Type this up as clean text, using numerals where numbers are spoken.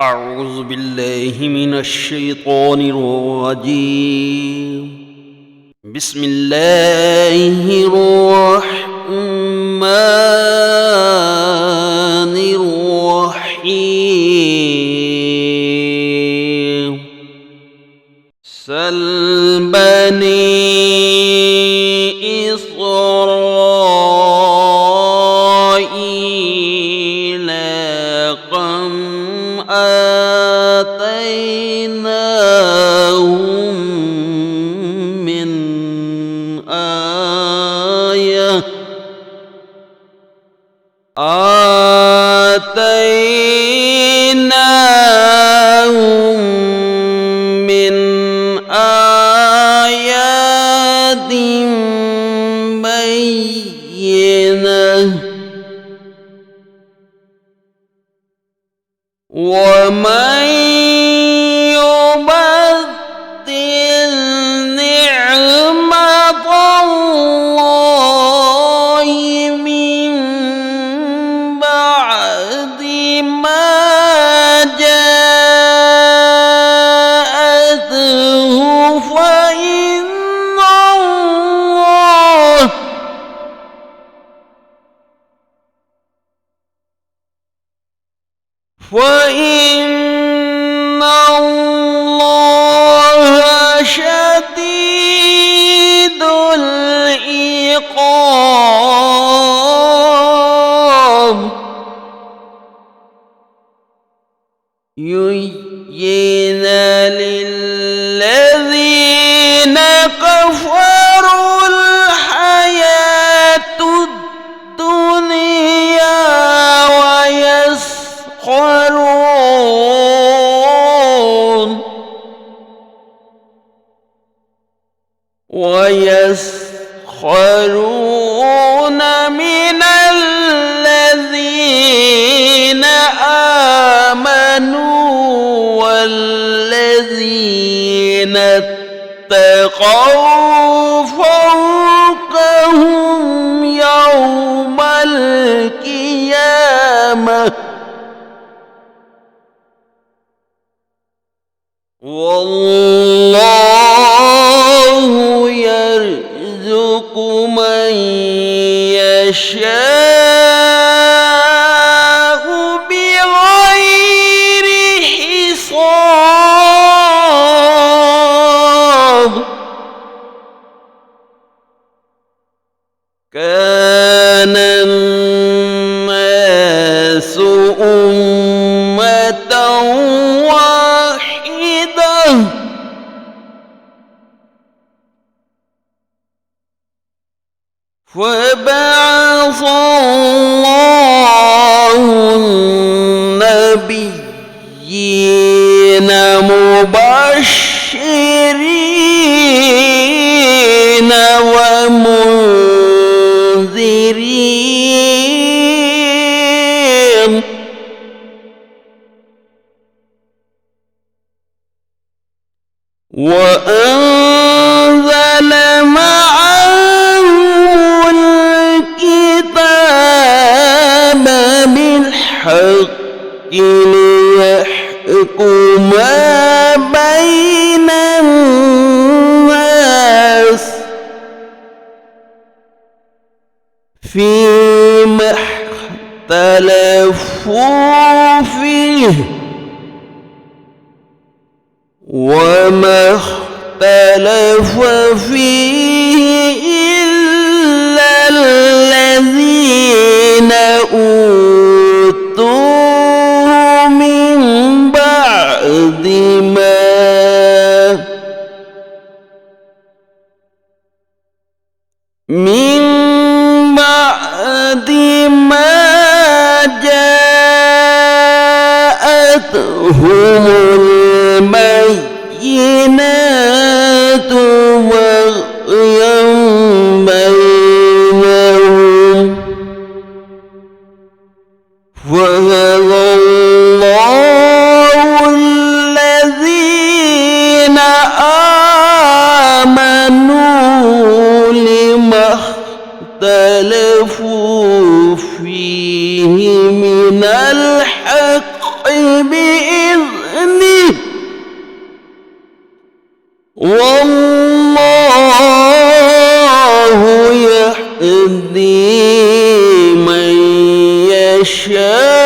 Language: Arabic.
أعوذ بالله من الشيطان الرجيم. بسم الله الرحمن الرحيم. سل بني إسرائيل كم آتيناهم من آية بينة ومن يبدل نعمة الله من بعد ما جاءته فإن الله شديد العقاب. زين للذين كفروا الحياة الدنيا ويسخرون من الذين آمنوا والذين اتقوا فوقهم يوم القيامة والله يرزق من يشاء بغير حساب. كان الناس أمة واحدة فبعث الله النبيين مبشرين ومنذرين وأنزل معهم الكتاب بالحق ليحكم بين الناس فيما اختلفوا فيه وما اختلف فيه إلا الذين أوتوه من بعد ما جاءتهم البينات بغيا بينهم فهدى الله الذين آمنوا لما اختلفوا فيه من الحق بإذنه يشاء